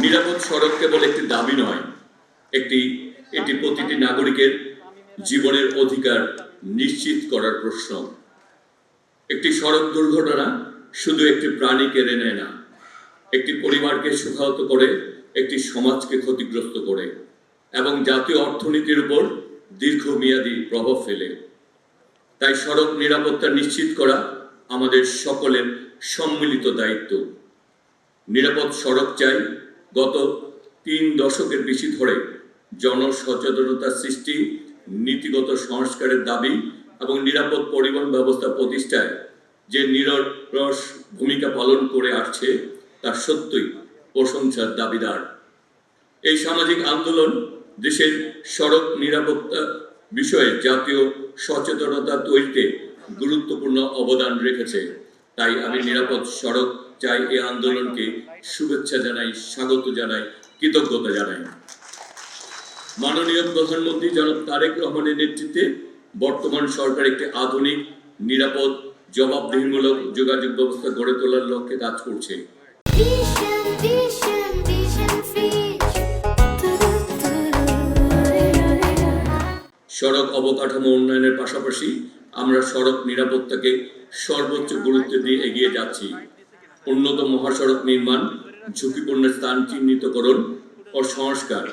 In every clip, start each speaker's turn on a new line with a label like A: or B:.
A: নিরাপদ সড়ক কেবল একটি দাবি নয়, এটি প্রতিটি নাগরিকের জীবনের অধিকার নিশ্চিত করার প্রশ্ন। একটি সড়ক দুর্ঘটনা শুধু একটি প্রাণী কেড়ে নেয় না, একটি পরিবারকে শোকাহত করে, একটি সমাজকে ক্ষতিগ্রস্ত করে এবং জাতীয় অর্থনীতির উপর দীর্ঘমেয়াদী প্রভাব ফেলে। তাই সড়ক নিরাপত্তা নিশ্চিত করা আমাদের সকলের সম্মিলিত দায়িত্ব। নিরাপদ সড়ক চাই গত 3 দশকের বেশি ধরে জনসচেতনতা সৃষ্টি, নীতিগত সংস্কারের দাবি এবং নিরাপদ পরিবহন ব্যবস্থা প্রতিষ্ঠায় যে নিরলস ভূমিকা পালন করে আসছে তা সত্যই প্রশংসার দাবিদার। এই সামাজিক আন্দোলন দেশের সড়ক নিরাপত্তা বিষয়ে জাতীয় সচেতনতা তৈরিতে গুরুত্বপূর্ণ অবদান রেখেছে। তাই আমি নিরাপদ সড়ক চাই এই আন্দোলনকে শুভেচ্ছা জানাই, স্বাগত জানাই, কৃতজ্ঞতা জানাই। মাননীয় প্রধানমন্ত্রী জনাব তারেক রহমানের নেতৃত্বে বর্তমান সরকার একটি আধুনিক, নিরাপদ, জবাবদিহিমূলক যোগাযোগ ব্যবস্থা গড়ে তোলার লক্ষ্যে কাজ করছে। সড়ক অবকাঠামো উন্নয়নের পাশাপাশি আমরা সড়ক নিরাপত্তাকে সর্বোচ্চ গুরুত্ব দিয়ে এগিয়ে যাচ্ছি। উন্নত মহাসড়ক নির্মাণ, ঝুঁকিপূর্ণ স্থান চিহ্নিতকরণ ও সংস্কার,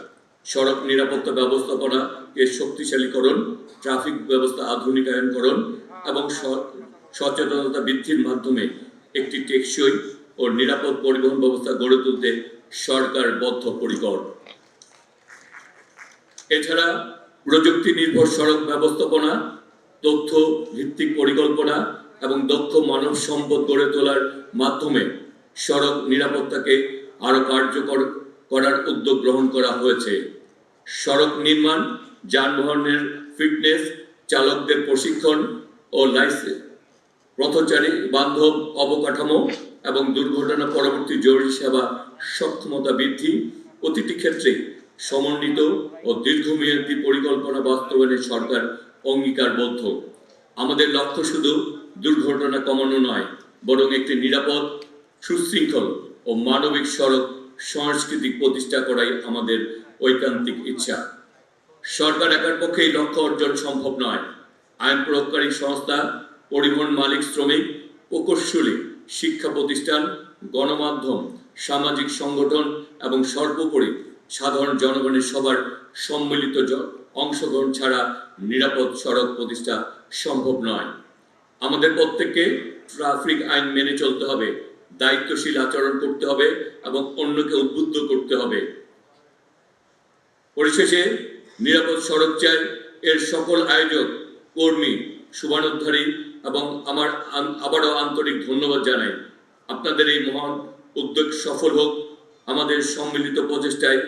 A: সড়ক নিরাপত্তা ব্যবস্থাপনাকে শক্তিশালীকরণ, ট্রাফিক ব্যবস্থা আধুনিকায়নকরণ এবং সচেতনতা বৃদ্ধির মাধ্যমে একটি টেকসই ও নিরাপদ পরিবহন ব্যবস্থা গড়ে তুলতে সরকার বদ্ধপরিকর। এছাড়া প্রযুক্তি নির্ভর সড়ক ব্যবস্থাপনা, তথ্য ভিত্তিক পরিকল্পনা এবং দক্ষ মানব সম্পদ গড়ে তোলার মাধ্যমে সড়ক নিরাপত্তাকে আরো কার্যকর করার উদ্যোগ গ্রহণ করা হয়েছে। সড়ক নির্মাণ, যানবাহনের ফিটনেস, চালকদের প্রশিক্ষণ ও লাইসেন্স, পথচারী বান্ধব অবকাঠামো এবং দুর্ঘটনা পরবর্তী জরুরি সেবা সক্ষমতা বৃদ্ধি, প্রতিটি ক্ষেত্রে সমন্বিত ও দীর্ঘমেয়াদী পরিকল্পনা বাস্তবায়নে সরকার অঙ্গীকারবদ্ধ। আমাদের লক্ষ্য শুধু দুর্ঘটনা কমানো নয়, বরং একটি নিরাপদ, সুশৃঙ্খল ও মানবিক সড়ক সংস্কৃতি প্রতিষ্ঠা করাই আমাদের ঐকান্তিক ইচ্ছা। সরকার একার পক্ষে এই লক্ষ্য অর্জন সম্ভব নয়। আইন প্রয়োগকারী সংস্থা, পরিবহন মালিক, শ্রমিক, প্রকৌশলী, শিক্ষা প্রতিষ্ঠান, গণমাধ্যম, সামাজিক সংগঠন এবং সর্বোপরি সাধারণ জনগণের সবার সম্মিলিত অংশগ্রহণ ছাড়া নিরাপদ সড়ক প্রতিষ্ঠা সম্ভব নয়। আমাদের প্রত্যেককে ট্রাফিক আইন মেনে চলতে হবে, দায়িত্বশীল আচরণ করতে হবে এবং অন্যকে উদ্বুদ্ধ করতে হবে। পরিশেষে নিরাপদ সড়ক চাই এর সকল আয়োজক, কর্মী, শুভানুধ্যারী এবং আমার আবারও আন্তরিক ধন্যবাদ জানাই। আপনাদের এই মহান উদ্যোগ সফল হোক। আমাদের সম্মিলিত প্রচেষ্টায়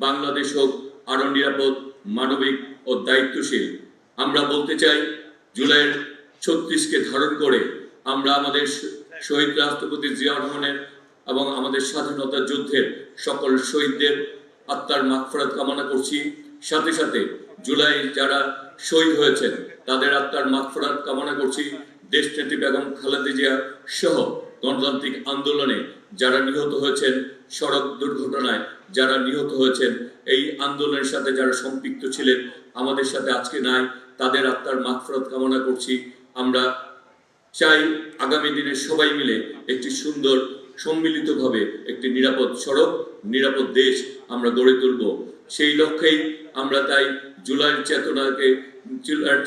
A: বাংলাদেশ হোক আরো নিরাপদ, মানবিক ও দায়িত্বশীল। আমরা বলতে চাই, জুলাইয়ের 36কে ধারণ করে আমরা আমাদের শহীদ রাষ্ট্রপতি জিয়া রহমানের এবং আমাদের স্বাধীনতা যুদ্ধের সকল শহীদদের আত্মার মাগফিরাত কামনা করছি। সাথে সাথে জুলাই যারা শহীদ হয়েছেন তাদের আত্মার মাগফিরাত কামনা করছি। দেশনেত্রী বেগম খালেদা জিয়া সহ গণতান্ত্রিক আন্দোলনে যারা নিহত হয়েছেন, সড়ক দুর্ঘটনায় যারা নিহত হয়েছেন, এই আন্দোলনের সাথে যারা সম্পৃক্ত ছিলেন, আমাদের সাথে আজকে নাই, তাদের আত্মার মাগফিরাত কামনা করছি। আমরা চাই আগামী দিনে সবাই মিলে একটি সুন্দর সম্মিলিতভাবে একটি নিরাপদ সড়ক, নিরাপদ দেশ আমরা গড়ে তুলব। সেই লক্ষ্যেই আমরা তাই জুলাইয়ের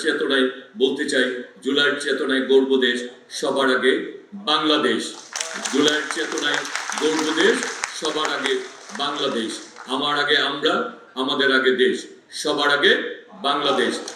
A: চেতনায় বলতে চাই, জুলাইয়ের চেতনায় গর্ব দেশ, সবার আগে বাংলাদেশ। জুলাইয়ের চেতনায় গর্ব দেশ, সবার আগে বাংলাদেশ। আমার আগে আমরা, আমাদের আগে দেশ, সবার আগে বাংলাদেশ।